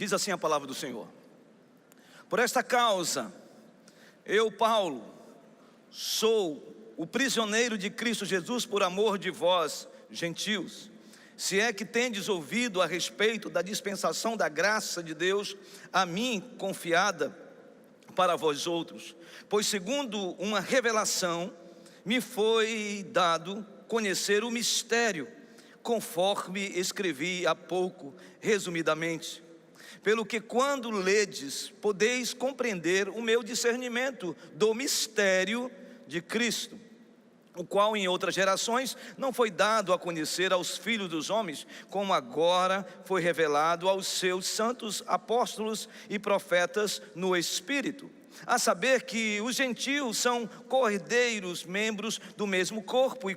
Diz assim a palavra do Senhor: por esta causa, eu, Paulo, sou o prisioneiro de Cristo Jesus por amor de vós, gentios, se é que tendes ouvido a respeito da dispensação da graça de Deus a mim confiada para vós outros. Pois segundo uma revelação, me foi dado conhecer o mistério, conforme escrevi há pouco, resumidamente. Pelo que quando ledes, podeis compreender o meu discernimento do mistério de Cristo, o qual em outras gerações não foi dado a conhecer aos filhos dos homens, como agora foi revelado aos seus santos apóstolos e profetas no Espírito. A saber que os gentios são cordeiros, membros do mesmo corpo e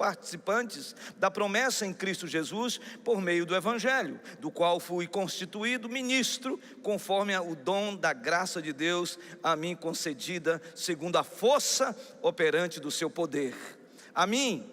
participantes da promessa em Cristo Jesus por meio do Evangelho, do qual fui constituído ministro, conforme o dom da graça de Deus a mim concedida, segundo a força operante do seu poder. A mim,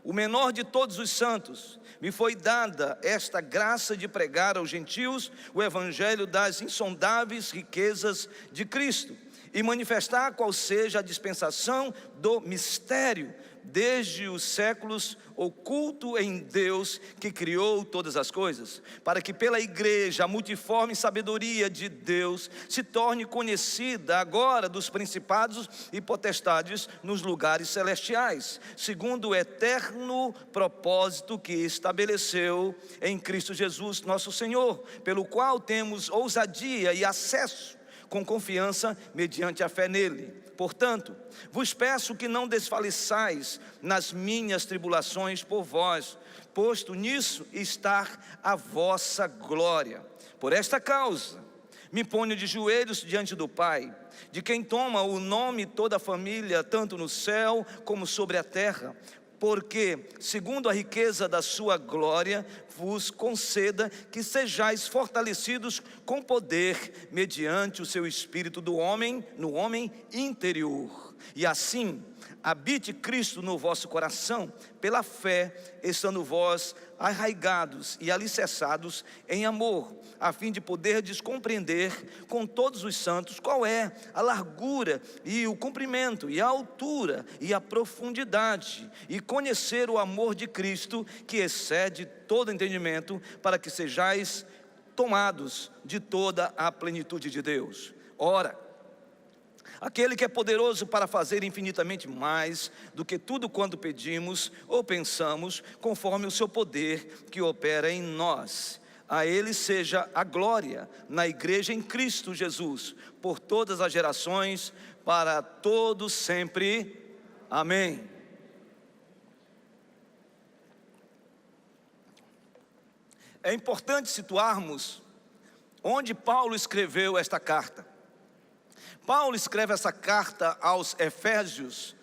o menor de todos os santos, me foi dada esta graça de pregar aos gentios o Evangelho das insondáveis riquezas de Cristo, e manifestar qual seja a dispensação do mistério, desde os séculos oculto em Deus que criou todas as coisas, para que pela igreja a multiforme sabedoria de Deus se torne conhecida agora dos principados e potestades nos lugares celestiais, segundo o eterno propósito que estabeleceu em Cristo Jesus nosso Senhor, pelo qual temos ousadia e acesso com confiança mediante a fé nele. Portanto, vos peço que não desfaleçais nas minhas tribulações por vós, posto nisso está a vossa glória. Por esta causa, me ponho de joelhos diante do Pai, de quem toma o nome toda a família, tanto no céu como sobre a terra, porque, segundo a riqueza da sua glória, vos conceda que sejais fortalecidos com poder, mediante o seu espírito no homem interior. E assim, habite Cristo no vosso coração, pela fé, estando vós arraigados e alicerçados em amor, a fim de poderdes compreender com todos os santos qual é a largura e o comprimento e a altura e a profundidade, e conhecer o amor de Cristo, que excede todo entendimento, para que sejais tomados de toda a plenitude de Deus. Ora, aquele que é poderoso para fazer infinitamente mais do que tudo quanto pedimos ou pensamos, conforme o seu poder que opera em nós. A ele seja a glória na igreja em Cristo Jesus, por todas as gerações, para todos sempre. Amém. É importante situarmos onde Paulo escreveu esta carta. Paulo escreve essa carta aos Efésios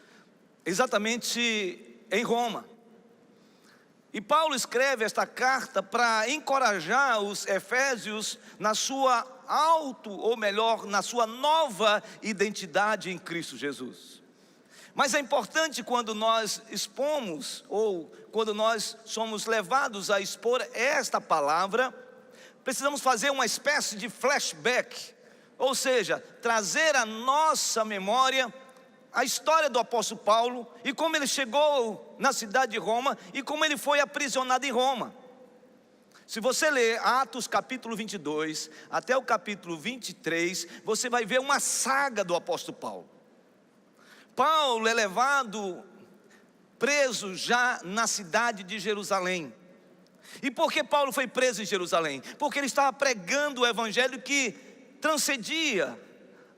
exatamente em Roma. E Paulo escreve esta carta para encorajar os Efésios na sua na sua nova identidade em Cristo Jesus. Mas é importante quando nós expomos, ou quando nós somos levados a expor esta palavra, precisamos fazer uma espécie de flashback, ou seja, trazer à nossa memória a história do apóstolo Paulo, e como ele chegou na cidade de Roma, e como ele foi aprisionado em Roma. Se você ler Atos capítulo 22, até o capítulo 23, você vai ver uma saga do apóstolo Paulo. Paulo é levado preso já na cidade de Jerusalém. E por que Paulo foi preso em Jerusalém? Porque ele estava pregando o evangelho que transcendia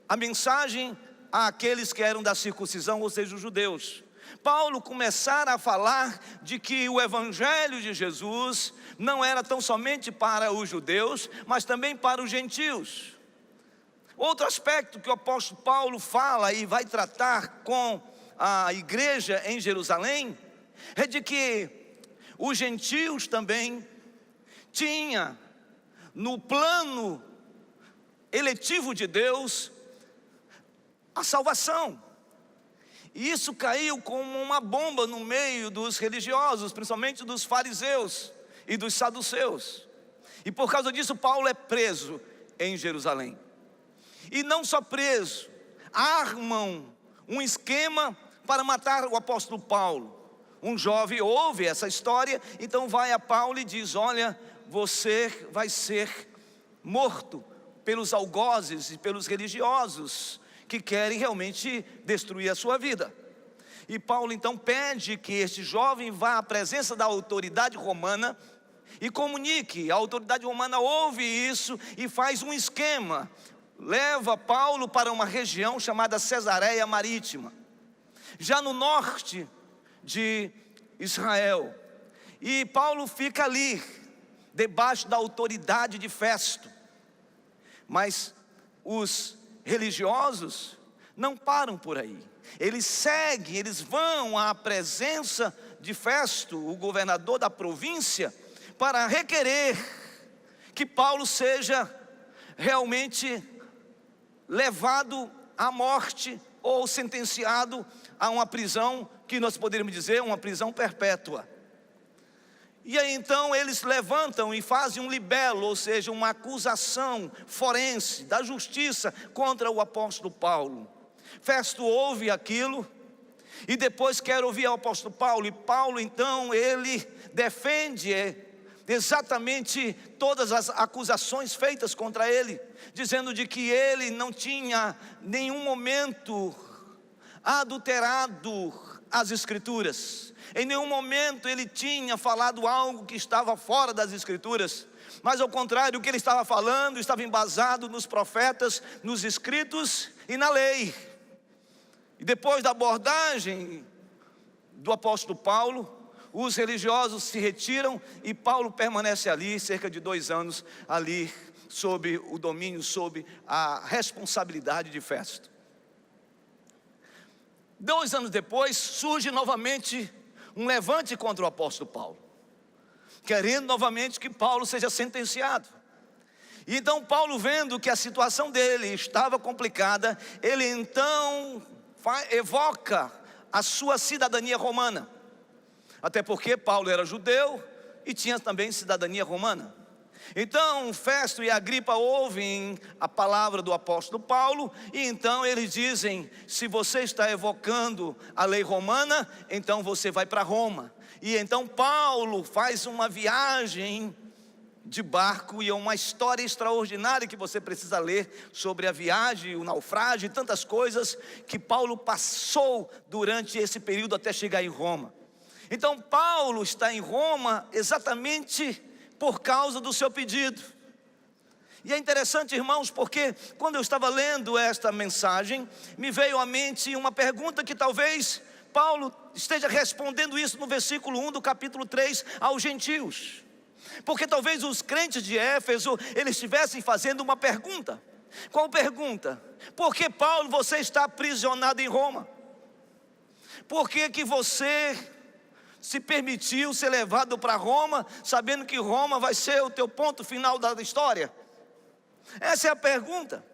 a mensagem àqueles que eram da circuncisão, ou seja, os judeus. Paulo começara a falar de que o evangelho de Jesus não era tão somente para os judeus, mas também para os gentios. Outro aspecto que o apóstolo Paulo fala e vai tratar com a igreja em Jerusalém é de que os gentios também tinham no plano eletivo de Deus a salvação. E isso caiu como uma bomba no meio dos religiosos, principalmente dos fariseus e dos saduceus. E por causa disso Paulo é preso em Jerusalém. E não só preso, armam um esquema para matar o apóstolo Paulo. Um jovem ouve essa história, então vai a Paulo e diz: olha, você vai ser morto pelos algozes e pelos religiosos que querem realmente destruir a sua vida. E Paulo então pede que este jovem vá à presença da autoridade romana e comunique. A autoridade romana ouve isso e faz um esquema. Leva Paulo para uma região chamada Cesareia Marítima, já no norte de Israel. E Paulo fica ali, debaixo da autoridade de Festo. Mas os religiosos não param por aí. Eles seguem, eles vão à presença de Festo, o governador da província, para requerer que Paulo seja realmente levado à morte ou sentenciado a uma prisão que nós poderíamos dizer uma prisão perpétua. E aí então eles levantam e fazem um libelo, ou seja, uma acusação forense da justiça contra o apóstolo Paulo. Festo ouve aquilo e depois quer ouvir o apóstolo Paulo. E Paulo então ele defende exatamente todas as acusações feitas contra ele, dizendo de que ele não tinha nenhum momento adulterado as escrituras. Em nenhum momento ele tinha falado algo que estava fora das escrituras, mas ao contrário, o que ele estava falando estava embasado nos profetas, nos escritos e na lei. E depois da abordagem do apóstolo Paulo, os religiosos se retiram e Paulo permanece ali cerca de 2 anos, ali sob o domínio, sob a responsabilidade de Festo. 2 anos depois surge novamente um levante contra o apóstolo Paulo, querendo novamente que Paulo seja sentenciado. E então Paulo, vendo que a situação dele estava complicada, ele então evoca a sua cidadania romana. Até porque Paulo era judeu e tinha também cidadania romana. Então Festo e Agripa ouvem a palavra do apóstolo Paulo e então eles dizem: se você está evocando a lei romana, então você vai para Roma. E então Paulo faz uma viagem de barco, e é uma história extraordinária que você precisa ler sobre a viagem, o naufrágio e tantas coisas que Paulo passou durante esse período até chegar em Roma. Então Paulo está em Roma exatamente por causa do seu pedido. E é interessante, irmãos, porque quando eu estava lendo esta mensagem, me veio à mente uma pergunta que talvez Paulo esteja respondendo isso no versículo 1 do capítulo 3 aos gentios. Porque talvez os crentes de Éfeso, eles estivessem fazendo uma pergunta. Qual pergunta? Por que, Paulo, você está aprisionado em Roma? Por que que você se permitiu ser levado para Roma, sabendo que Roma vai ser o teu ponto final da história? Essa é a pergunta.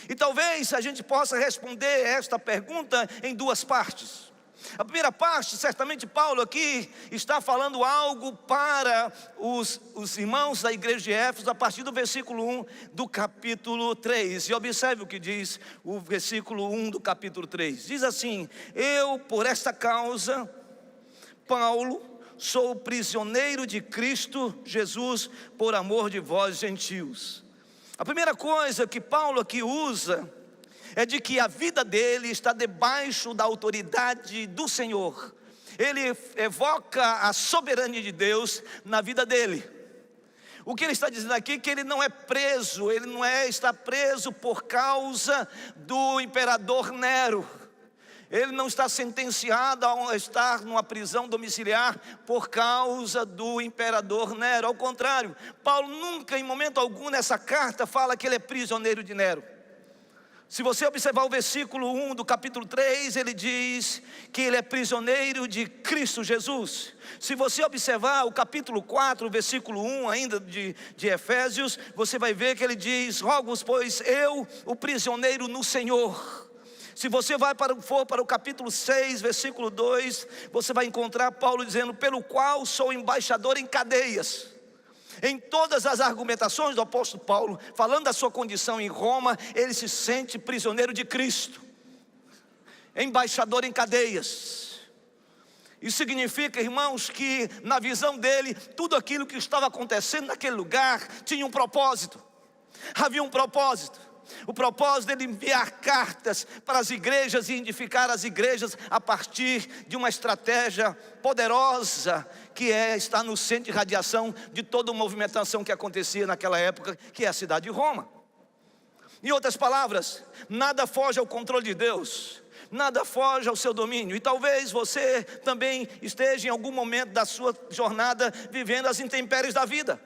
E talvez a gente possa responder esta pergunta em 2 partes. A primeira parte, certamente Paulo aqui está falando algo para os irmãos da igreja de Éfeso, a partir do versículo 1 do capítulo 3. E observe o que diz o versículo 1 do capítulo 3. Diz assim: eu, por esta causa, Paulo, sou prisioneiro de Cristo Jesus, por amor de vós gentios. A primeira coisa que Paulo aqui usa é de que a vida dele está debaixo da autoridade do Senhor. Ele evoca a soberania de Deus na vida dele. O que ele está dizendo aqui é que ele não é preso, ele não está preso por causa do imperador Nero. Ele não está sentenciado a estar numa prisão domiciliar por causa do imperador Nero. Ao contrário, Paulo nunca, em momento algum nessa carta, fala que ele é prisioneiro de Nero. Se você observar o versículo 1 do capítulo 3, ele diz que ele é prisioneiro de Cristo Jesus. Se você observar o capítulo 4, o versículo 1 ainda de Efésios, você vai ver que ele diz: rogo-vos, pois eu, o prisioneiro no Senhor. Se você for para o capítulo 6, versículo 2, você vai encontrar Paulo dizendo: pelo qual sou embaixador em cadeias. Em todas as argumentações do apóstolo Paulo, falando da sua condição em Roma, ele se sente prisioneiro de Cristo, embaixador em cadeias. Isso significa, irmãos, que na visão dele, tudo aquilo que estava acontecendo naquele lugar tinha um propósito. Havia um propósito. O propósito dele enviar cartas para as igrejas e edificar as igrejas a partir de uma estratégia poderosa, que estar no centro de radiação de toda a movimentação que acontecia naquela época, que é a cidade de Roma. Em outras palavras, nada foge ao controle de Deus, nada foge ao seu domínio. E talvez você também esteja em algum momento da sua jornada vivendo as intempéries da vida,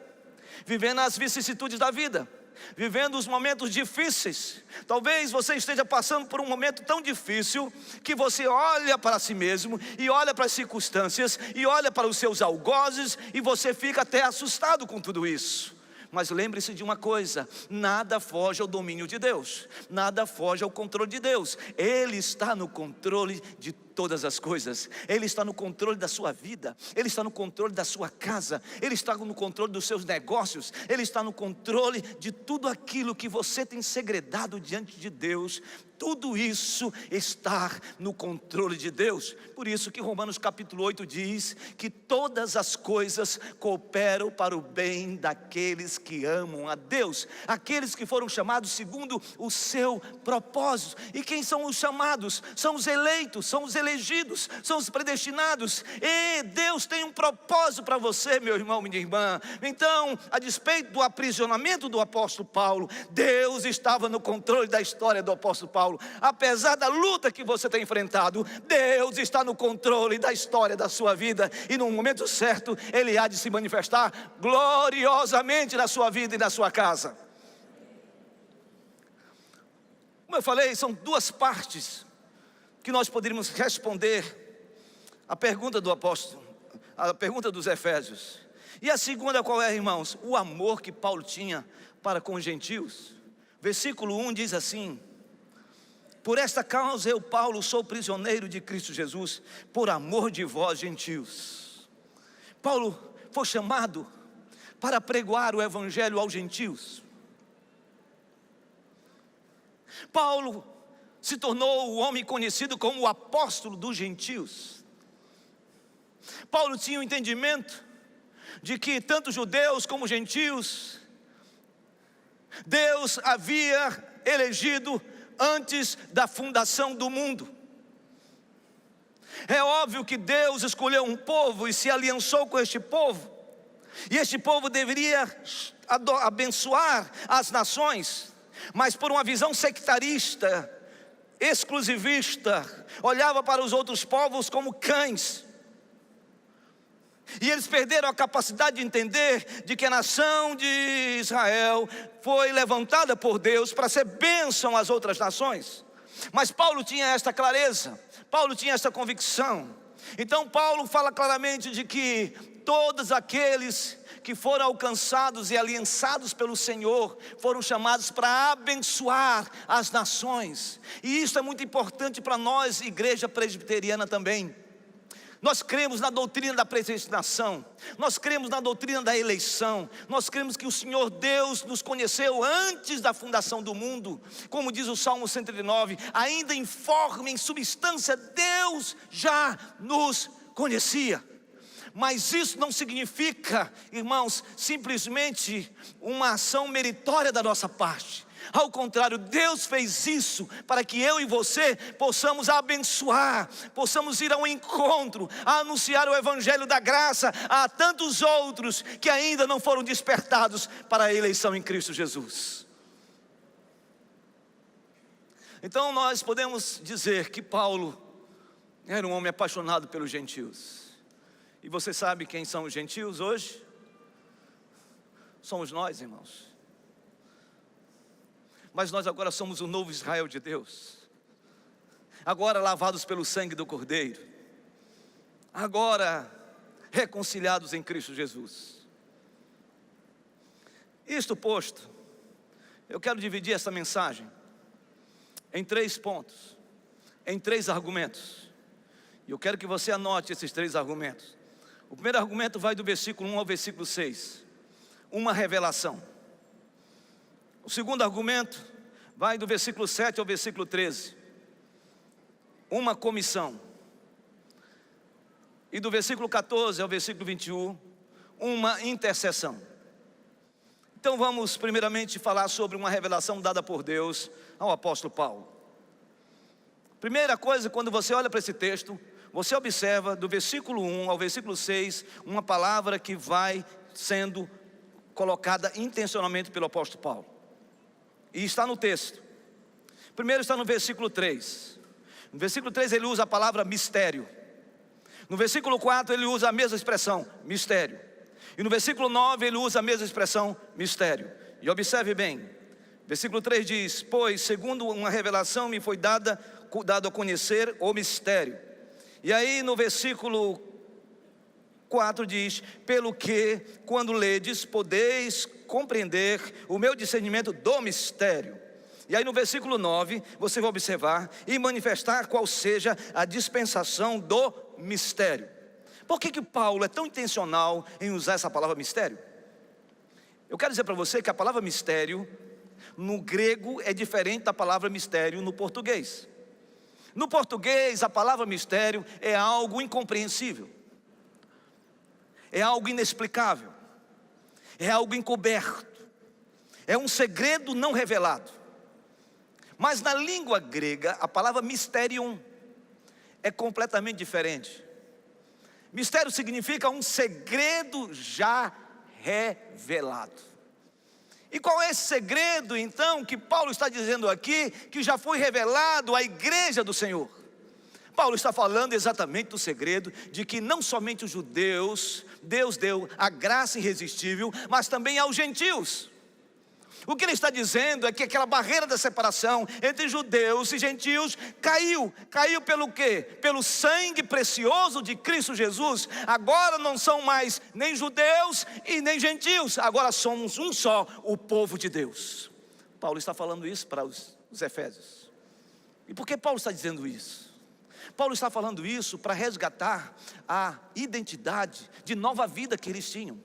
vivendo as vicissitudes da vida, vivendo os momentos difíceis. Talvez você esteja passando por um momento tão difícil que você olha para si mesmo e olha para as circunstâncias e olha para os seus algozes e você fica até assustado com tudo isso. Mas lembre-se de uma coisa: nada foge ao domínio de Deus, nada foge ao controle de Deus. Ele está no controle de todas as coisas. Ele está no controle da sua vida, Ele está no controle da sua casa, Ele está no controle dos seus negócios, Ele está no controle de tudo aquilo que você tem segredado diante de Deus. Tudo isso está no controle de Deus. Por isso que Romanos capítulo 8 diz que todas as coisas cooperam para o bem daqueles que amam a Deus, aqueles que foram chamados segundo o seu propósito. E quem são os chamados? São os eleitos, são os elegidos, são os predestinados. E Deus tem um propósito para você, meu irmão, minha irmã. Então, a despeito do aprisionamento do apóstolo Paulo, Deus estava no controle da história do apóstolo Paulo. Apesar da luta que você tem enfrentado, Deus está no controle da história da sua vida, e no momento certo Ele há de se manifestar gloriosamente na sua vida e na sua casa. Como eu falei, são duas partes que nós poderíamos responder a pergunta do apóstolo, a pergunta dos Efésios. E a segunda qual é, irmãos? O amor que Paulo tinha para com os gentios. Versículo 1 diz assim: por esta causa eu, Paulo, sou prisioneiro de Cristo Jesus, por amor de vós, gentios. Paulo foi chamado para pregoar o evangelho aos gentios. Paulo se tornou o homem conhecido como o apóstolo dos gentios. Paulo tinha o entendimento de que tanto judeus como gentios, Deus havia elegido antes da fundação do mundo. É óbvio que Deus escolheu um povo e se aliançou com este povo, e este povo deveria abençoar as nações, mas por uma visão sectarista, exclusivista, olhava para os outros povos como cães. E eles perderam a capacidade de entender de que a nação de Israel foi levantada por Deus para ser bênção às outras nações. Mas Paulo tinha esta clareza, Paulo tinha esta convicção. Então Paulo fala claramente de que todos aqueles que foram alcançados e aliançados pelo Senhor foram chamados para abençoar as nações. E isso é muito importante para nós, igreja presbiteriana também. Nós cremos na doutrina da predestinação, nós cremos na doutrina da eleição, nós cremos que o Senhor Deus nos conheceu antes da fundação do mundo. Como diz o Salmo 109, ainda em forma, em substância, Deus já nos conhecia. Mas isso não significa, irmãos, simplesmente uma ação meritória da nossa parte. Ao contrário, Deus fez isso para que eu e você possamos abençoar, possamos ir ao encontro, a anunciar o evangelho da graça a tantos outros que ainda não foram despertados para a eleição em Cristo Jesus. Então nós podemos dizer que Paulo era um homem apaixonado pelos gentios. E você sabe quem são os gentios hoje? Somos nós, irmãos. Mas nós agora somos o novo Israel de Deus, agora lavados pelo sangue do Cordeiro, agora reconciliados em Cristo Jesus. Isto posto, eu quero dividir essa mensagem em 3 pontos, em 3 argumentos, e eu quero que você anote esses 3 argumentos. O primeiro argumento vai do versículo 1 ao versículo 6, uma revelação. O segundo argumento vai do versículo 7 ao versículo 13. Uma comissão. E do versículo 14 ao versículo 21, uma intercessão. Então vamos primeiramente falar sobre uma revelação dada por Deus ao apóstolo Paulo. Primeira coisa, quando você olha para esse texto, você observa do versículo 1 ao versículo 6, uma palavra que vai sendo colocada intencionalmente pelo apóstolo Paulo. E está no texto. Primeiro está no versículo 3. No versículo 3 ele usa a palavra mistério. No versículo 4 ele usa a mesma expressão, mistério. E no versículo 9 ele usa a mesma expressão, mistério. E observe bem, versículo 3 diz: pois segundo uma revelação me foi dado a conhecer o mistério. E aí no versículo 4 diz: pelo que quando ledes podeis compreender o meu discernimento do mistério. E aí no versículo 9 você vai observar: e manifestar qual seja a dispensação do mistério. Por que Paulo é tão intencional em usar essa palavra mistério? Eu quero dizer para você que a palavra mistério no grego é diferente da palavra mistério no português. No português a palavra mistério é algo incompreensível, é algo inexplicável, é algo encoberto, é um segredo não revelado. Mas na língua grega a palavra mysterion é completamente diferente. Mistério significa um segredo já revelado. E qual é esse segredo então que Paulo está dizendo aqui, que já foi revelado à igreja do Senhor? Paulo está falando exatamente do segredo de que não somente os judeus, Deus deu a graça irresistível, mas também aos gentios. O que ele está dizendo é que aquela barreira da separação entre judeus e gentios caiu. Caiu pelo quê? Pelo sangue precioso de Cristo Jesus. Agora não são mais nem judeus e nem gentios. Agora somos um só, o povo de Deus. Paulo está falando isso para os Efésios. E por que Paulo está dizendo isso? Paulo está falando isso para resgatar a identidade de nova vida que eles tinham.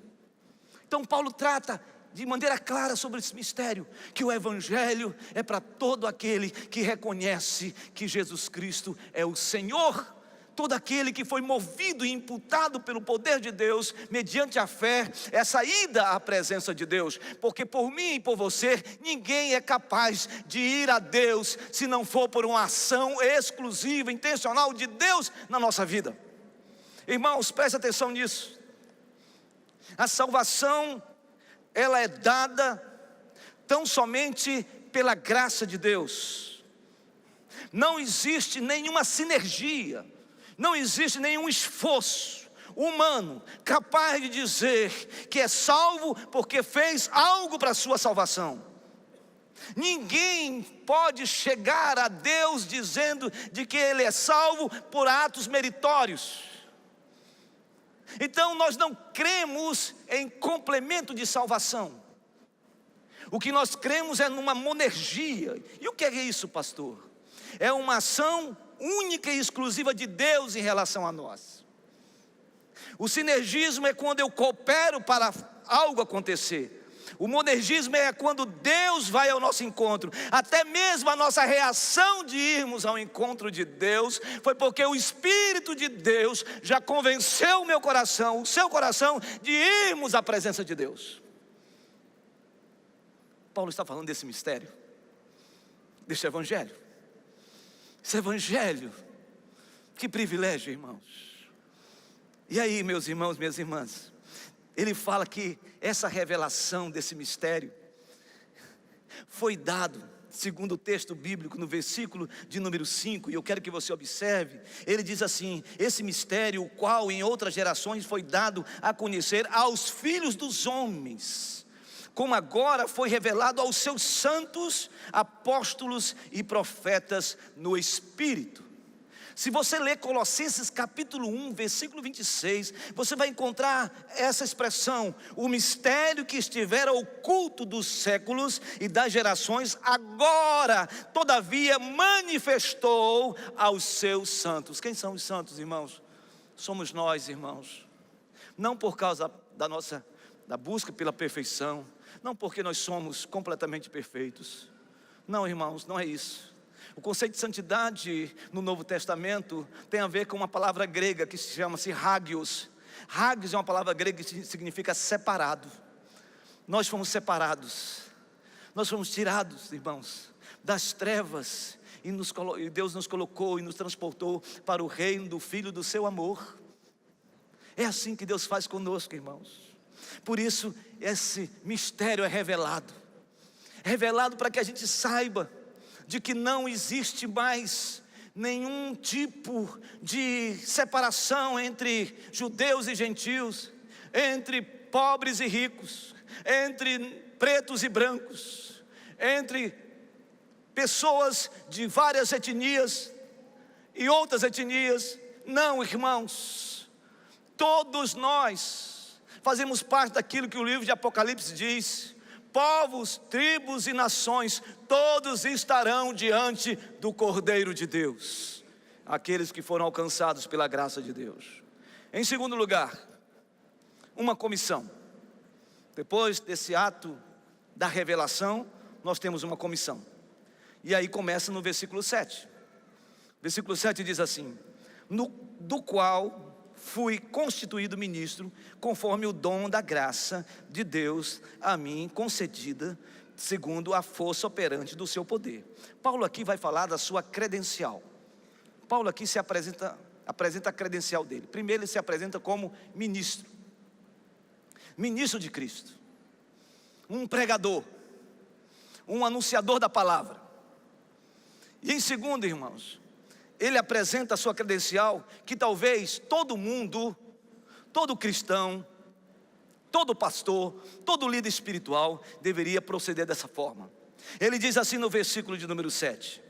Então Paulo trata de maneira clara sobre esse mistério, que o Evangelho é para todo aquele que reconhece que Jesus Cristo é o Senhor. Todo aquele que foi movido e imputado pelo poder de Deus, mediante a fé, essa ida à presença de Deus. Porque por mim e por você, ninguém é capaz de ir a Deus, se não for por uma ação exclusiva, intencional de Deus na nossa vida. Irmãos, preste atenção nisso. A salvação, ela é dada tão somente pela graça de Deus. Não existe nenhuma sinergia, não existe nenhum esforço humano capaz de dizer que é salvo porque fez algo para a sua salvação. Ninguém pode chegar a Deus dizendo de que ele é salvo por atos meritórios. Então nós não cremos em complemento de salvação. O que nós cremos é numa monergia. E o que é isso, pastor? É uma ação única e exclusiva de Deus em relação a nós. O sinergismo é quando eu coopero para algo acontecer. O monergismo é quando Deus vai ao nosso encontro. Até mesmo a nossa reação de irmos ao encontro de Deus foi porque o Espírito de Deus já convenceu o meu coração, o seu coração, de irmos à presença de Deus. Paulo está falando desse mistério, desse Evangelho. Esse Evangelho, que privilégio, irmãos. E aí, meus irmãos, minhas irmãs, ele fala que essa revelação desse mistério foi dado, segundo o texto bíblico, no versículo de número 5, e eu quero que você observe. Ele diz assim: esse mistério, o qual em outras gerações foi dado a conhecer aos filhos dos homens, como agora foi revelado aos seus santos, apóstolos e profetas no Espírito. Se você ler Colossenses capítulo 1, versículo 26, você vai encontrar essa expressão: o mistério que estivera oculto dos séculos e das gerações, agora, todavia, manifestou aos seus santos. Quem são os santos, irmãos? Somos nós, irmãos. Não por causa da da busca pela perfeição, não porque nós somos completamente perfeitos. Não, irmãos, não é isso. O conceito de santidade no Novo Testamento tem a ver com uma palavra grega que se chama-se hagios. Hagios é uma palavra grega que significa separado. Nós fomos separados, nós fomos tirados, irmãos, das trevas, e Deus nos colocou e nos transportou para o reino do Filho do seu amor. É assim que Deus faz conosco, irmãos. Por isso esse mistério é revelado para que a gente saiba de que não existe mais nenhum tipo de separação entre judeus e gentios, entre pobres e ricos, entre pretos e brancos, entre pessoas de várias etnias e outras etnias. Não, irmãos, todos nós fazemos parte daquilo que o livro de Apocalipse diz: povos, tribos e nações, todos estarão diante do Cordeiro de Deus, aqueles que foram alcançados pela graça de Deus. Em segundo lugar, uma comissão. Depois desse ato da revelação, nós temos uma comissão. E aí começa no versículo 7. Versículo 7 diz assim: do qual fui constituído ministro, conforme o dom da graça de Deus a mim concedida, segundo a força operante do seu poder. Paulo aqui vai falar da sua credencial. Paulo aqui se apresenta a credencial dele. Primeiro ele se apresenta como ministro de Cristo, um pregador, um anunciador da palavra. E em segundo, irmãos, ele apresenta a sua credencial, que talvez todo mundo, todo cristão, todo pastor, todo líder espiritual deveria proceder dessa forma. Ele diz assim no versículo de número 7: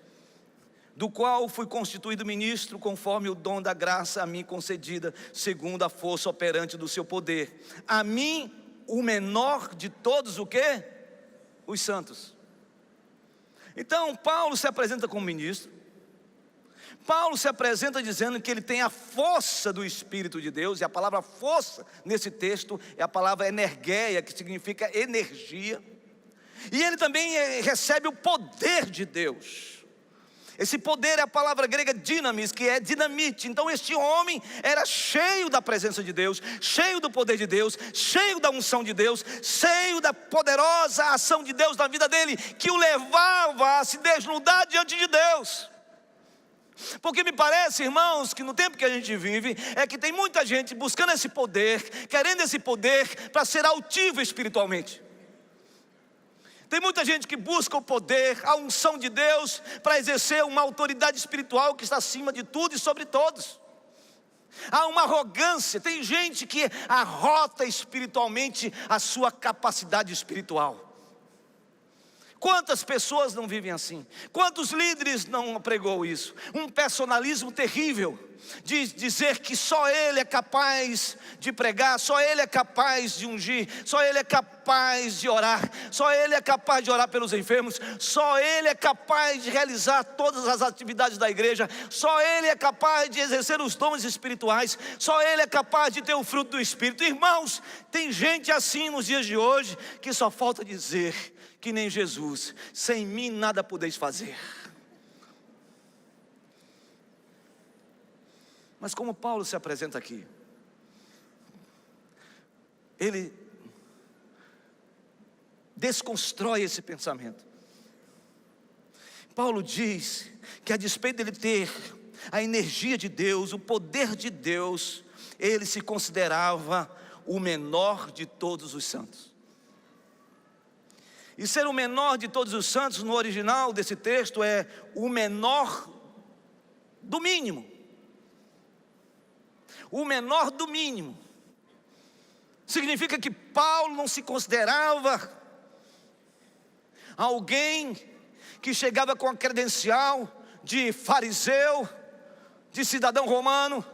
do qual fui constituído ministro, conforme o dom da graça a mim concedida, segundo a força operante do seu poder. A mim, o menor de todos o quê? Os santos. Então Paulo se apresenta como ministro. Paulo se apresenta dizendo que ele tem a força do Espírito de Deus. E a palavra força nesse texto é a palavra energeia, que significa energia. E ele também recebe o poder de Deus. Esse poder é a palavra grega dinamis, que é dinamite. Então este homem era cheio da presença de Deus, cheio do poder de Deus, cheio da unção de Deus, cheio da poderosa ação de Deus na vida dele, que o levava a se desnudar diante de Deus. Porque me parece, irmãos, que no tempo que a gente vive, é que tem muita gente buscando esse poder, querendo esse poder para ser altivo espiritualmente. Tem muita gente que busca o poder, a unção de Deus, para exercer uma autoridade espiritual que está acima de tudo e sobre todos. Há uma arrogância, tem gente que arrota espiritualmente a sua capacidade espiritual. Quantas pessoas não vivem assim? Quantos líderes não pregou isso? Um personalismo terrível, de dizer que só ele é capaz de pregar, só ele é capaz de ungir, só ele é capaz de orar, só ele é capaz de orar pelos enfermos, só ele é capaz de realizar todas as atividades da igreja, só ele é capaz de exercer os dons espirituais, só ele é capaz de ter o fruto do Espírito. Irmãos, tem gente assim nos dias de hoje, que só falta dizer que nem Jesus: sem mim nada podeis fazer. Mas como Paulo se apresenta aqui, ele desconstrói esse pensamento. Paulo diz que, a despeito dele ter a energia de Deus, o poder de Deus, ele se considerava o menor de todos os santos. E ser o menor de todos os santos, no original desse texto, é o menor do mínimo. O menor do mínimo. Significa que Paulo não se considerava alguém que chegava com a credencial de fariseu, de cidadão romano,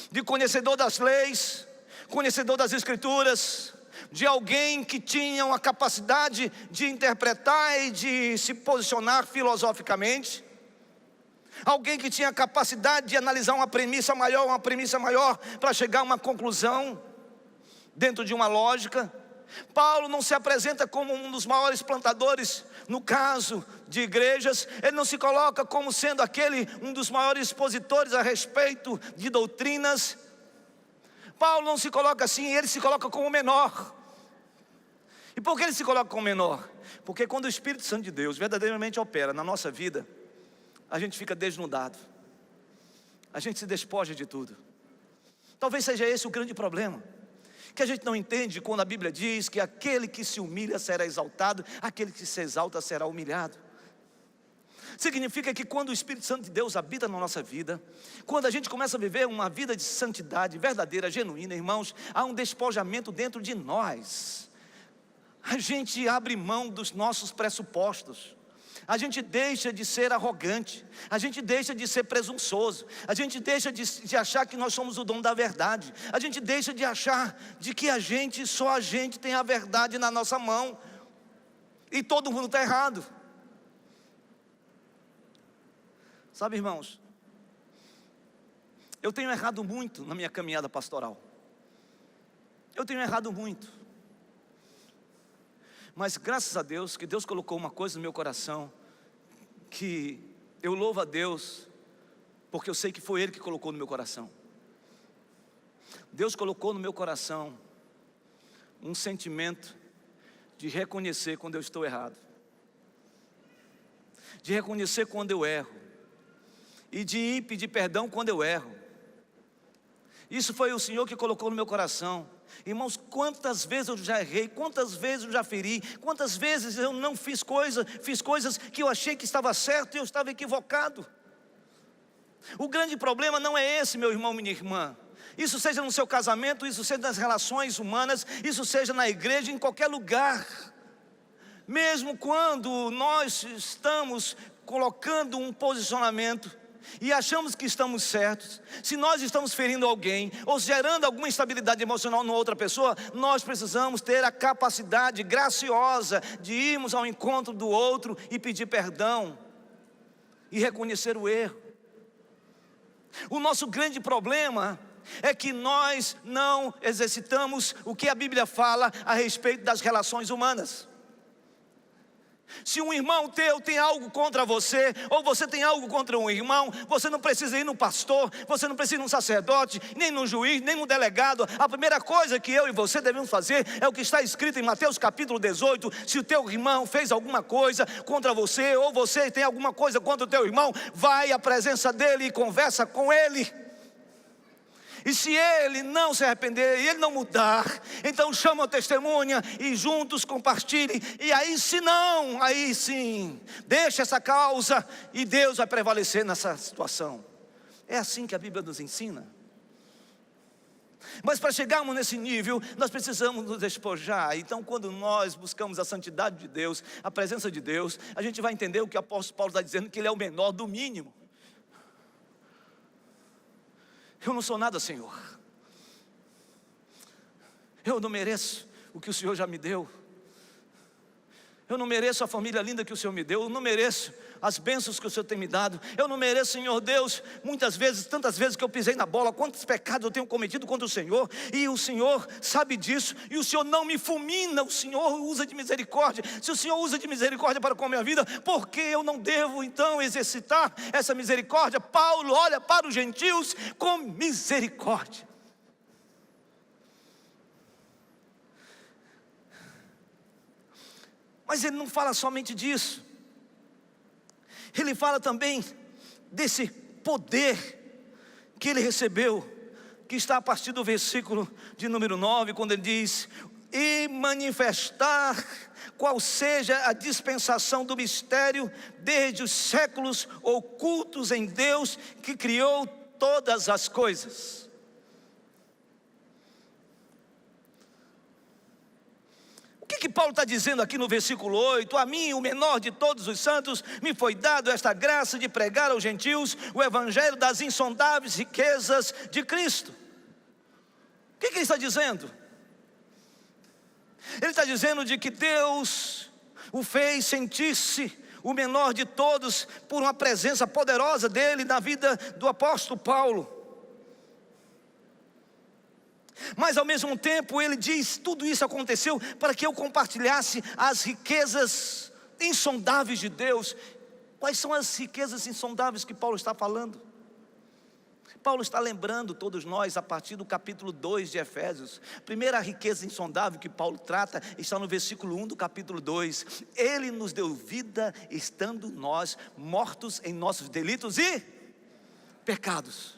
de conhecedor das leis, conhecedor das escrituras, de alguém que tinha uma capacidade de interpretar e de se posicionar filosoficamente, alguém que tinha a capacidade de analisar uma premissa maior para chegar a uma conclusão dentro de uma lógica. Paulo não se apresenta como um dos maiores plantadores, no caso de igrejas. Ele não se coloca como sendo um dos maiores expositores a respeito de doutrinas. Paulo não se coloca assim, ele se coloca como menor. E por que ele se coloca como menor? Porque quando o Espírito Santo de Deus verdadeiramente opera na nossa vida, a gente fica desnudado, a gente se despoja de tudo. Talvez seja esse o grande problema, que a gente não entende quando a Bíblia diz que aquele que se humilha será exaltado, aquele que se exalta será humilhado. Significa que quando o Espírito Santo de Deus habita na nossa vida, quando a gente começa a viver uma vida de santidade verdadeira, genuína, irmãos, há um despojamento dentro de nós. A gente abre mão dos nossos pressupostos. A gente deixa de ser arrogante, a gente deixa de ser presunçoso, a gente deixa de achar que nós somos o dono da verdade, a gente deixa de achar de que só a gente tem a verdade na nossa mão, e todo mundo está errado. Sabe, irmãos, eu tenho errado muito na minha caminhada pastoral, eu tenho errado muito. Mas graças a Deus, que Deus colocou uma coisa no meu coração, que eu louvo a Deus, porque eu sei que foi Ele que colocou no meu coração. Deus colocou no meu coração um sentimento de reconhecer quando eu estou errado, de reconhecer quando eu erro, e de ir pedir perdão quando eu erro. Isso foi o Senhor que colocou no meu coração. Irmãos, quantas vezes eu já errei, quantas vezes eu já feri, quantas vezes eu não fiz coisas que eu achei que estava certo e eu estava equivocado. O grande problema não é esse, meu irmão, minha irmã. Isso seja no seu casamento, isso seja nas relações humanas, isso seja na igreja, em qualquer lugar. Mesmo quando nós estamos colocando um posicionamento e achamos que estamos certos, se nós estamos ferindo alguém ou gerando alguma instabilidade emocional em outra pessoa, nós precisamos ter a capacidade graciosa de irmos ao encontro do outro e pedir perdão e reconhecer o erro. O nosso grande problema é que nós não exercitamos o que a Bíblia fala a respeito das relações humanas. Se um irmão teu tem algo contra você, ou você tem algo contra um irmão, você não precisa ir no pastor, você não precisa ir no sacerdote, nem no juiz, nem no delegado. A primeira coisa que eu e você devemos fazer é o que está escrito em Mateus capítulo 18. Se o teu irmão fez alguma coisa contra você, ou você tem alguma coisa contra o teu irmão, vai à presença dele e conversa com ele. E se ele não se arrepender e ele não mudar, então chama a testemunha e juntos compartilhem. E aí se não, aí sim, deixa essa causa e Deus vai prevalecer nessa situação. É assim que a Bíblia nos ensina. Mas para chegarmos nesse nível, nós precisamos nos despojar. Então quando nós buscamos a santidade de Deus, a presença de Deus, a gente vai entender o que o apóstolo Paulo está dizendo, que ele é o menor do mínimo. Eu não sou nada, Senhor. Eu não mereço o que o Senhor já me deu. Eu não mereço a família linda que o Senhor me deu. Eu não mereço as bênçãos que o Senhor tem me dado. Eu não mereço, Senhor Deus, muitas vezes, tantas vezes que eu pisei na bola, quantos pecados eu tenho cometido contra o Senhor, e o Senhor sabe disso, e o Senhor não me fulmina, o Senhor usa de misericórdia. Se o Senhor usa de misericórdia para com a minha vida, por que eu não devo então exercitar essa misericórdia? Paulo olha para os gentios com misericórdia. Mas ele não fala somente disso. Ele fala também desse poder que ele recebeu, que está a partir do versículo de número 9, quando ele diz: e manifestar qual seja a dispensação do mistério desde os séculos ocultos em Deus, que criou todas as coisas. O que Paulo está dizendo aqui no versículo 8? A mim, o menor de todos os santos, me foi dado esta graça de pregar aos gentios o evangelho das insondáveis riquezas de Cristo. O que ele está dizendo? Ele está dizendo de que Deus o fez sentir-se o menor de todos por uma presença poderosa dele na vida do apóstolo Paulo. Mas ao mesmo tempo ele diz, tudo isso aconteceu para que eu compartilhasse as riquezas insondáveis de Deus. Quais são as riquezas insondáveis que Paulo está falando? Paulo está lembrando todos nós a partir do capítulo 2 de Efésios. Primeira riqueza insondável que Paulo trata está no versículo 1 do capítulo 2. Ele nos deu vida estando nós mortos em nossos delitos e pecados.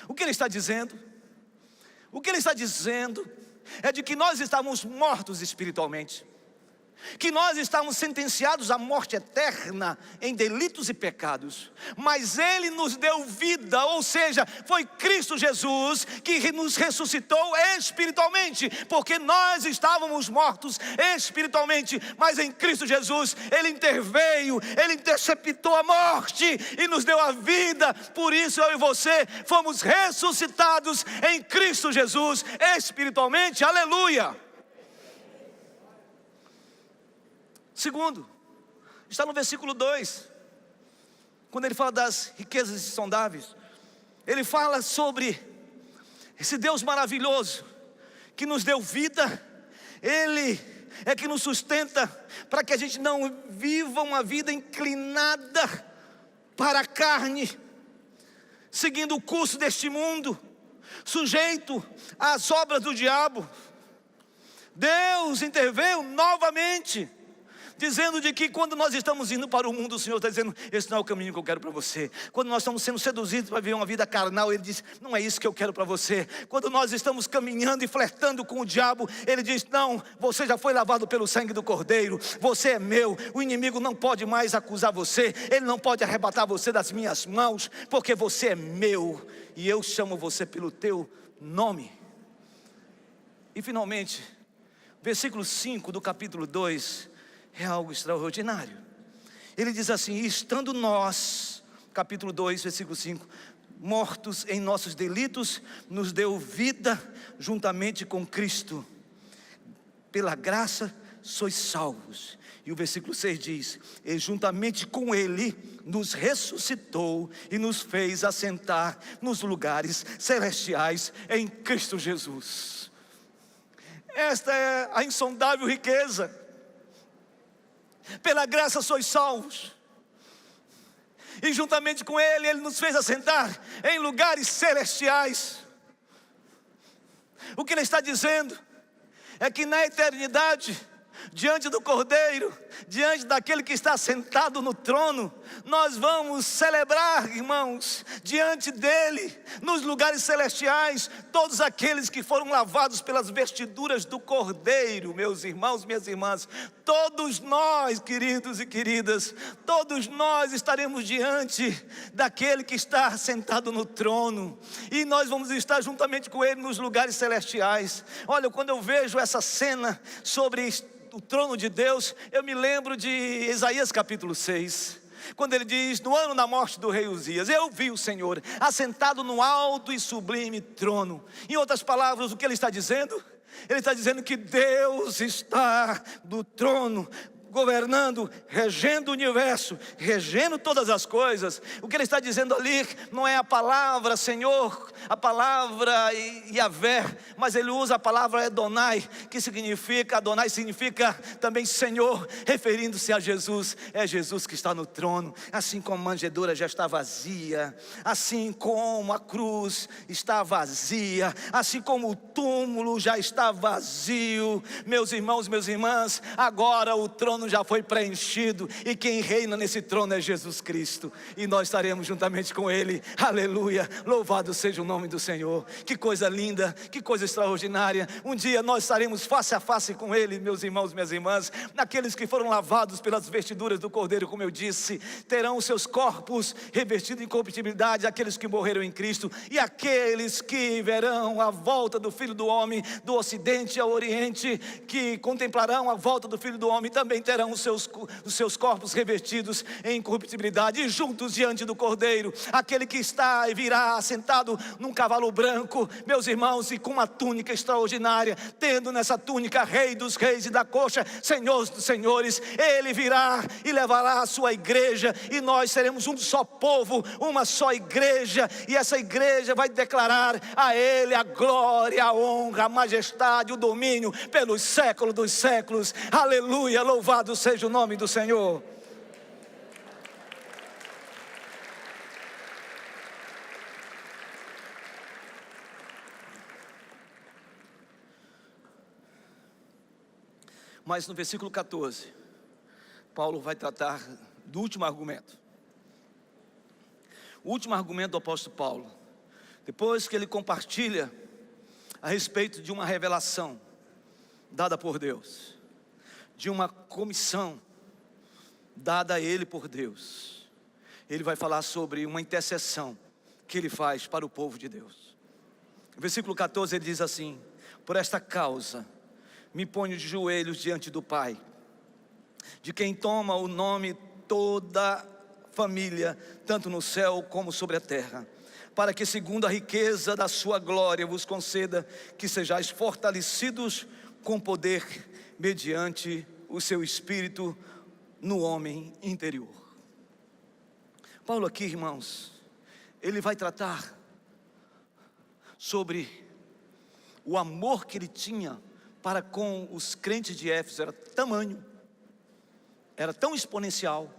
O que ele está dizendo? O que ele está dizendo é de que nós estávamos mortos espiritualmente, que nós estávamos sentenciados à morte eterna em delitos e pecados, mas Ele nos deu vida, ou seja, foi Cristo Jesus que nos ressuscitou espiritualmente, porque nós estávamos mortos espiritualmente, mas em Cristo Jesus Ele interveio, Ele interceptou a morte e nos deu a vida. Por isso eu e você fomos ressuscitados em Cristo Jesus espiritualmente, aleluia. Segundo, está no versículo 2, quando ele fala das riquezas insondáveis. Ele fala sobre esse Deus maravilhoso que nos deu vida. Ele é que nos sustenta para que a gente não viva uma vida inclinada para a carne, seguindo o curso deste mundo, sujeito às obras do diabo. Deus interveio novamente, dizendo de que quando nós estamos indo para o mundo, o Senhor está dizendo, esse não é o caminho que eu quero para você. Quando nós estamos sendo seduzidos para viver uma vida carnal, Ele diz, não é isso que eu quero para você. Quando nós estamos caminhando e flertando com o diabo, Ele diz, não, você já foi lavado pelo sangue do Cordeiro, você é meu, o inimigo não pode mais acusar você, ele não pode arrebatar você das minhas mãos, porque você é meu, e eu chamo você pelo teu nome. E finalmente, versículo 5 do capítulo 2, é algo extraordinário. Ele diz assim, estando nós, capítulo 2, versículo 5, mortos em nossos delitos, nos deu vida juntamente com Cristo. Pela graça sois salvos. E o versículo 6 diz, e juntamente com Ele nos ressuscitou e nos fez assentar nos lugares celestiais em Cristo Jesus. Esta é a insondável riqueza. Pela graça sois salvos, e juntamente com Ele, Ele nos fez assentar em lugares celestiais. O que Ele está dizendo é que na eternidade, diante do Cordeiro, diante daquele que está sentado no trono, nós vamos celebrar, irmãos, diante dele, nos lugares celestiais, todos aqueles que foram lavados pelas vestiduras do Cordeiro. Meus irmãos, minhas irmãs, todos nós, queridos e queridas, todos nós estaremos diante daquele que está sentado no trono, e nós vamos estar juntamente com ele nos lugares celestiais. Olha, quando eu vejo essa cena sobre o trono de Deus, eu me lembro de Isaías capítulo 6, quando ele diz, no ano da morte do rei Uzias, eu vi o Senhor assentado no alto e sublime trono. Em outras palavras, o que ele está dizendo? Ele está dizendo que Deus está do trono, governando, regendo o universo, regendo todas as coisas. O que ele está dizendo ali não é a palavra Senhor, a palavra Yahvé, mas ele usa a palavra Adonai, que significa, Adonai significa também Senhor, referindo-se a Jesus. É Jesus que está no trono. Assim como a manjedoura já está vazia, assim como a cruz está vazia, assim como o túmulo já está vazio, meus irmãos, minhas irmãs, agora o trono já foi preenchido, e quem reina nesse trono é Jesus Cristo, e nós estaremos juntamente com Ele, aleluia, louvado seja o nome do Senhor. Que coisa linda, que coisa extraordinária. Um dia nós estaremos face a face com Ele, meus irmãos, minhas irmãs. Aqueles que foram lavados pelas vestiduras do Cordeiro, como eu disse, terão os seus corpos revestidos em incorruptibilidade, aqueles que morreram em Cristo, e aqueles que verão a volta do Filho do Homem, do Ocidente ao Oriente, que contemplarão a volta do Filho do Homem, também terão os seus corpos revestidos em incorruptibilidade, e juntos diante do Cordeiro, aquele que está e virá sentado num cavalo branco, meus irmãos, e com uma túnica extraordinária, tendo nessa túnica Rei dos Reis e da coxa Senhor dos Senhores. Ele virá e levará a sua igreja, e nós seremos um só povo, uma só igreja, e essa igreja vai declarar a Ele a glória, a honra, a majestade, o domínio pelos séculos dos séculos. Aleluia, louvado seja o nome do Senhor. Mas no versículo 14, Paulo vai tratar do último argumento. O último argumento do apóstolo Paulo, depois que ele compartilha a respeito de uma revelação dada por Deus, de uma comissão dada a ele por Deus, ele vai falar sobre uma intercessão que ele faz para o povo de Deus. No versículo 14 ele diz assim: por esta causa me ponho de joelhos diante do Pai, de quem toma o nome toda família, tanto no céu como sobre a terra, para que segundo a riqueza da sua glória vos conceda que sejais fortalecidos com poder, mediante o seu Espírito no homem interior. Paulo aqui, irmãos, ele vai tratar sobre o amor que ele tinha para com os crentes de Éfeso. Era tão exponencial,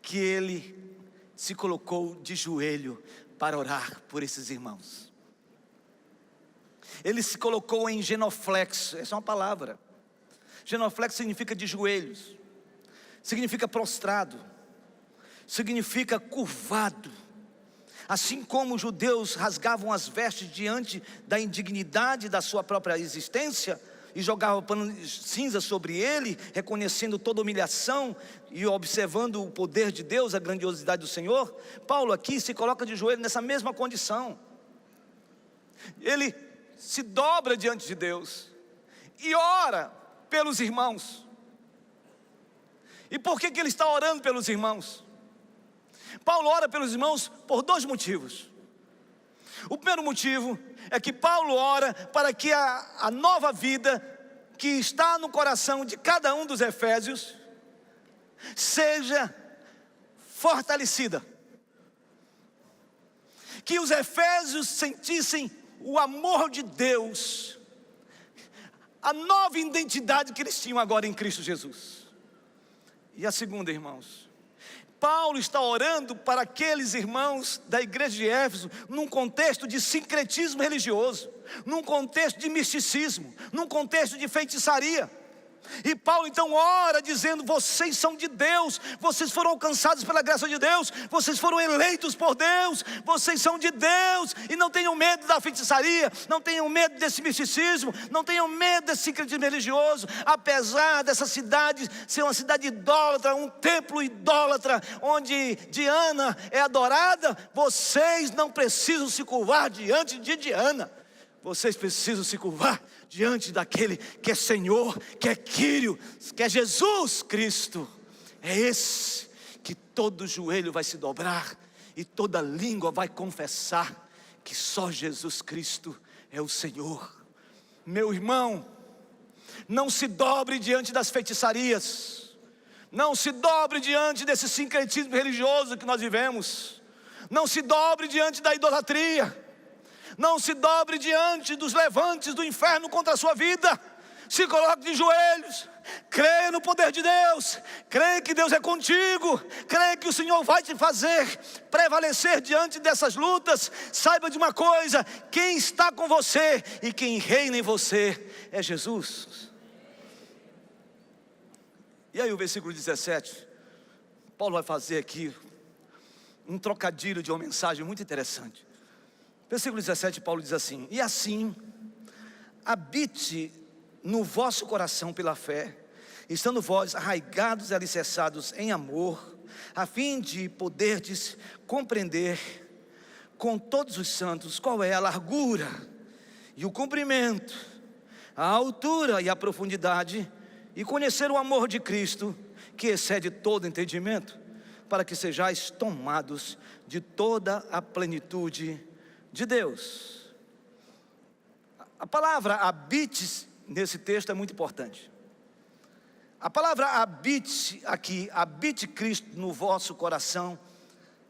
que ele se colocou de joelho para orar por esses irmãos. Ele se colocou em genoflexo, essa é uma palavra. Genoflexo significa de joelhos, significa prostrado, significa curvado. Assim como os judeus rasgavam as vestes diante da indignidade da sua própria existência, e jogavam pano de cinza sobre ele, reconhecendo toda humilhação e observando o poder de Deus, a grandiosidade do Senhor, Paulo aqui se coloca de joelho nessa mesma condição. Ele se dobra diante de Deus e ora pelos irmãos. E por que ele está orando pelos irmãos? Paulo ora pelos irmãos por dois motivos. O primeiro motivo é que Paulo ora para que a nova vida que está no coração de cada um dos efésios seja fortalecida. Que os efésios sentissem o amor de Deus, a nova identidade que eles tinham agora em Cristo Jesus. E a segunda, irmãos, Paulo está orando para aqueles irmãos da igreja de Éfeso num contexto de sincretismo religioso, num contexto de misticismo, num contexto de feitiçaria. E Paulo então ora dizendo: vocês são de Deus, vocês foram alcançados pela graça de Deus, vocês foram eleitos por Deus, vocês são de Deus, e não tenham medo da feitiçaria, não tenham medo desse misticismo, não tenham medo desse sincretismo religioso. Apesar dessa cidade ser uma cidade idólatra, um templo idólatra, onde Diana é adorada, vocês não precisam se curvar diante de Diana, vocês precisam se curvar diante daquele que é Senhor, que é Quírio, que é Jesus Cristo. É esse que todo joelho vai se dobrar e toda língua vai confessar que só Jesus Cristo é o Senhor. Meu irmão, não se dobre diante das feitiçarias, não se dobre diante desse sincretismo religioso que nós vivemos, não se dobre diante da idolatria, não se dobre diante dos levantes do inferno contra a sua vida. Se coloque de joelhos, creia no poder de Deus, creia que Deus é contigo, creia que o Senhor vai te fazer prevalecer diante dessas lutas. Saiba de uma coisa: quem está com você e quem reina em você é Jesus. E aí o versículo 17, Paulo vai fazer aqui um trocadilho de uma mensagem muito interessante. Versículo 17, Paulo diz assim: e assim, habite no vosso coração pela fé, estando vós arraigados e alicerçados em amor, a fim de poderdes compreender com todos os santos qual é a largura e o comprimento, a altura e a profundidade, e conhecer o amor de Cristo, que excede todo entendimento, para que sejais tomados de toda a plenitude de Deus. A palavra habite nesse texto é muito importante. A palavra habite aqui, habite Cristo no vosso coração.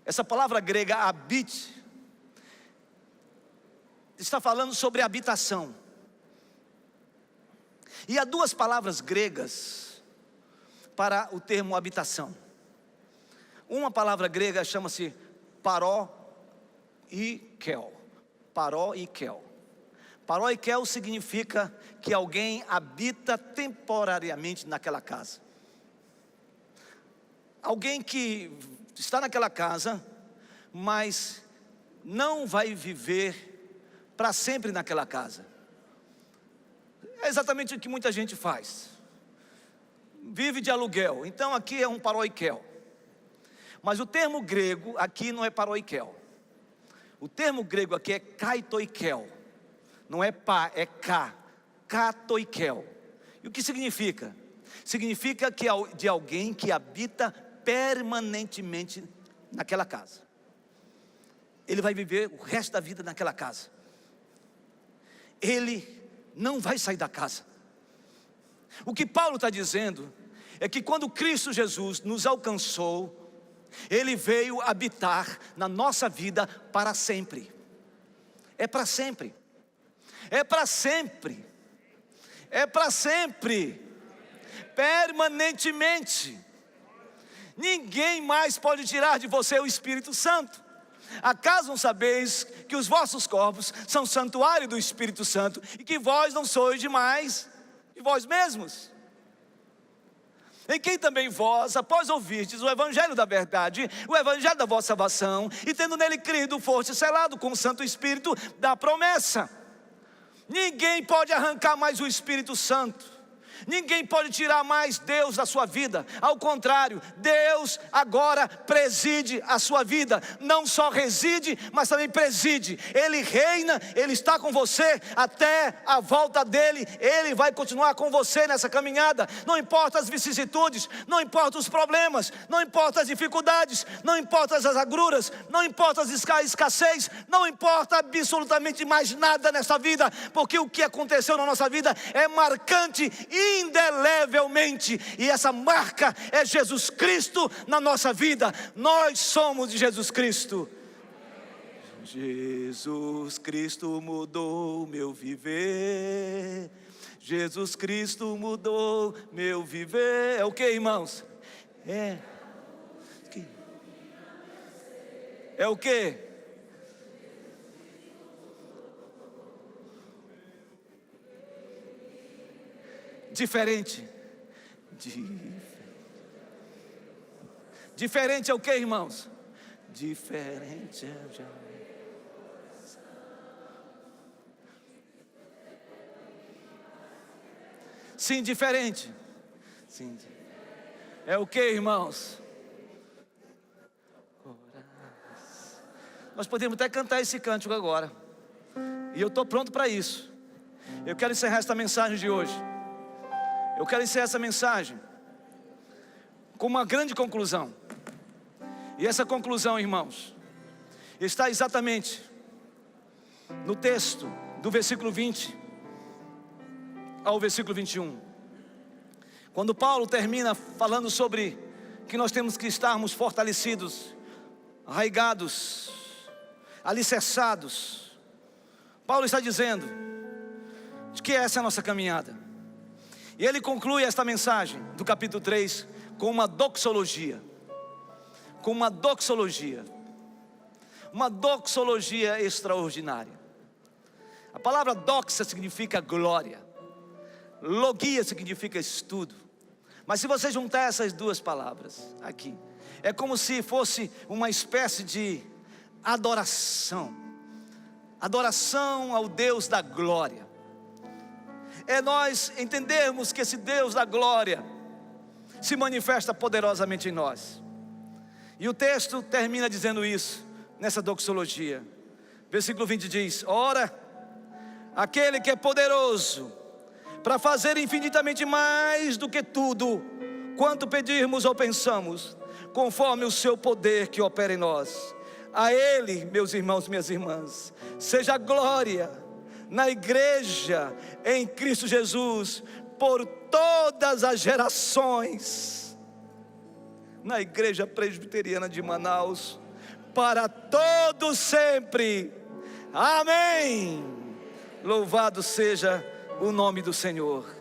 Essa palavra grega habite está falando sobre habitação. E há duas palavras gregas para o termo habitação. Uma palavra grega chama-se paró e kel. Paró e kel. Paró e kel significa que alguém habita temporariamente naquela casa. Alguém que está naquela casa, mas não vai viver para sempre naquela casa. É exatamente o que muita gente faz. Vive de aluguel. Então aqui é um paroikel. Mas o termo grego aqui não é paroikel. O termo grego aqui é kaitoikel. Não é pá, é cá. Katoikel. E o que significa? Significa que é de alguém que habita permanentemente naquela casa. Ele vai viver o resto da vida naquela casa. Ele não vai sair da casa. O que Paulo está dizendo é que quando Cristo Jesus nos alcançou, Ele veio habitar na nossa vida para sempre. É para sempre. É para sempre. É para sempre. Permanentemente. Ninguém mais pode tirar de você o Espírito Santo. Acaso não sabeis que os vossos corpos são santuário do Espírito Santo e que vós não sois demais de vós mesmos? Em quem também vós, após ouvirdes o Evangelho da verdade, o Evangelho da vossa salvação, e tendo nele crido, foste selado com o Santo Espírito da promessa. Ninguém pode arrancar mais o Espírito Santo. Ninguém pode tirar mais Deus da sua vida. Ao contrário, Deus agora preside a sua vida. Não só reside, mas também preside. Ele reina, Ele está com você até a volta dEle. Ele vai continuar com você nessa caminhada. Não importa as vicissitudes, não importa os problemas, não importa as dificuldades, não importa as agruras, não importa as escassez, não importa absolutamente mais nada nessa vida, porque o que aconteceu na nossa vida é marcante indelevelmente, e essa marca é Jesus Cristo na nossa vida. Nós somos de Jesus Cristo. Jesus Cristo mudou meu viver. Jesus Cristo mudou meu viver. É o que, irmãos? É o que? Diferente. Diferente é o que, irmãos? Diferente é o sim, diferente. Sim. É o que, irmãos? Nós podemos até cantar esse cântico agora. E eu estou pronto para isso. Eu quero encerrar esta mensagem de hoje. Eu quero encerrar essa mensagem com uma grande conclusão. E essa conclusão, irmãos, está exatamente no texto do versículo 20 ao versículo 21. Quando Paulo termina falando sobre que nós temos que estarmos fortalecidos, arraigados, alicerçados, Paulo está dizendo de que essa é a nossa caminhada. E ele conclui esta mensagem do capítulo 3 com uma doxologia. Com uma doxologia. Uma doxologia extraordinária. A palavra doxa significa glória. Logia significa estudo. Mas se você juntar essas duas palavras aqui, é como se fosse uma espécie de adoração. Adoração ao Deus da glória. É nós entendermos que esse Deus da glória se manifesta poderosamente em nós. E o texto termina dizendo isso, nessa doxologia. Versículo 20 diz: ora, aquele que é poderoso para fazer infinitamente mais do que tudo quanto pedirmos ou pensamos, conforme o seu poder que opera em nós. A Ele, meus irmãos, minhas irmãs, seja glória na igreja em Cristo Jesus por todas as gerações, na igreja presbiteriana de Manaus, para todos sempre. Amém. Louvado seja o nome do Senhor.